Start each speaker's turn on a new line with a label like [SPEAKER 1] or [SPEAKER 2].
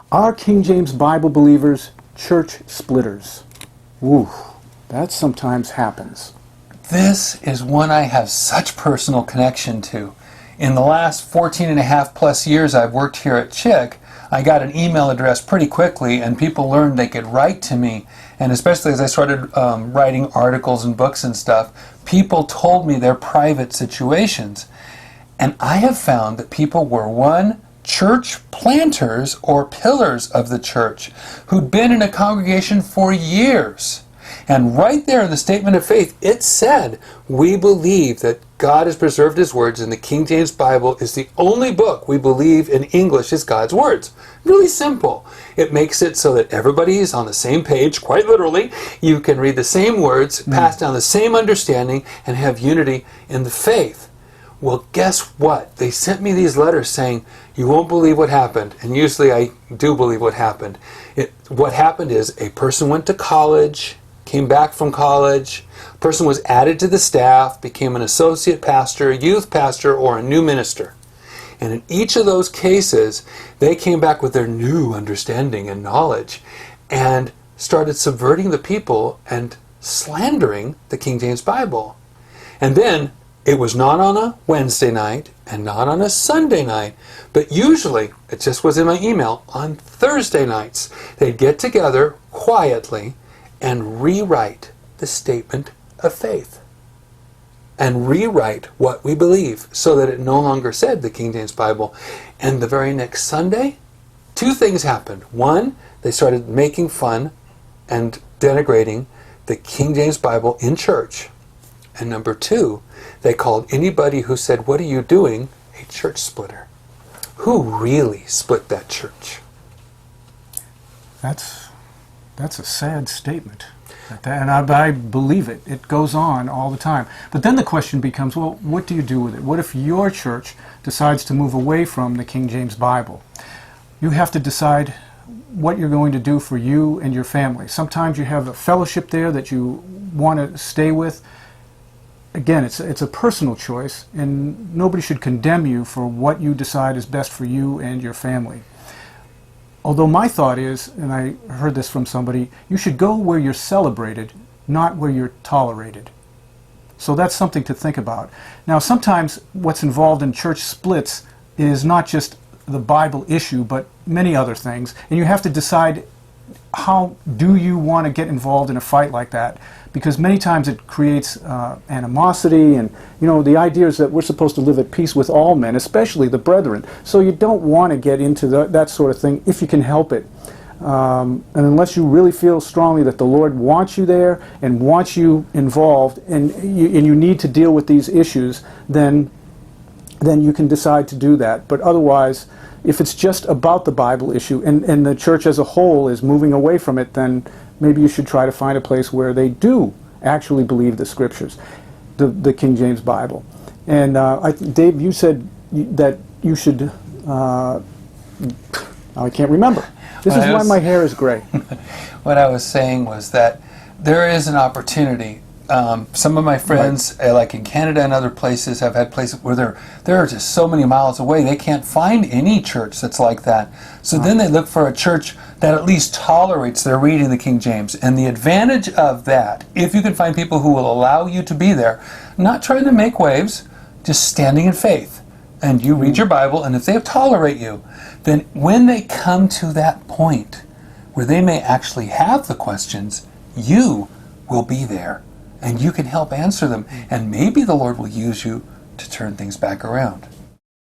[SPEAKER 1] Are King James Bible believers church splitters? Ooh, that sometimes happens.
[SPEAKER 2] This is one I have such personal connection to. In the last 14 and a half plus years I've worked here at Chick, I got an email address pretty quickly, and people learned they could write to me. And especially as I started writing articles and books and stuff, people told me their private situations. And I have found that people were, one, church planters or pillars of the church who'd been in a congregation for years. And right there in the statement of faith, it said, we believe that God has preserved His words, and the King James Bible is the only book we believe in English is God's words. Really simple. It makes it so that everybody is on the same page, quite literally. You can read the same words, pass down the same understanding, and have unity in the faith. Well, guess what? They sent me these letters saying, you won't believe what happened. And usually I do believe what happened. What happened is a person went to college, came back from college, a person was added to the staff, became an associate pastor, a youth pastor, or a new minister. And in each of those cases, they came back with their new understanding and knowledge and started subverting the people and slandering the King James Bible. And then it was not on a Wednesday night and not on a Sunday night, but usually, it just was in my email, on Thursday nights, they'd get together quietly and rewrite the statement of faith. And rewrite what we believe so that it no longer said the King James Bible. And the very next Sunday, two things happened. One, they started making fun and denigrating the King James Bible in church. And number two, they called anybody who said, "What are you doing?" a church splitter. Who really split that church?
[SPEAKER 1] That's a sad statement. And I believe it. It goes on all the time. But then the question becomes, well, what do you do with it? What if your church decides to move away from the King James Bible? You have to decide what you're going to do for you and your family. Sometimes you have a fellowship there that you want to stay with. Again, it's a personal choice, and nobody should condemn you for what you decide is best for you and your family. Although my thought is, and I heard this from somebody, you should go where you're celebrated, not where you're tolerated. So that's something to think about. Now, sometimes what's involved in church splits is not just the Bible issue, but many other things. And you have to decide, how do you want to get involved in a fight like that? Because many times it creates animosity, and the idea is that we're supposed to live at peace with all men, especially the brethren. So you don't want to get into that sort of thing if you can help it. And unless you really feel strongly that the Lord wants you there and wants you involved, and you need to deal with these issues, then you can decide to do that. But otherwise, if it's just about the Bible issue and the church as a whole is moving away from it, then maybe you should try to find a place where they do actually believe the Scriptures, the King James Bible. And Dave, you said that you should, I can't remember. This is why my hair is gray.
[SPEAKER 2] What I was saying was that there is an opportunity. Some of my friends, like in Canada and other places, have had places where they're just so many miles away, they can't find any church that's like that. So then they look for a church that at least tolerates their reading the King James. And the advantage of that, if you can find people who will allow you to be there, not trying to make waves, just standing in faith. And you read your Bible, and if they tolerate you, then when they come to that point where they may actually have the questions, you will be there. And you can help answer them. And maybe the Lord will use you to turn things back around.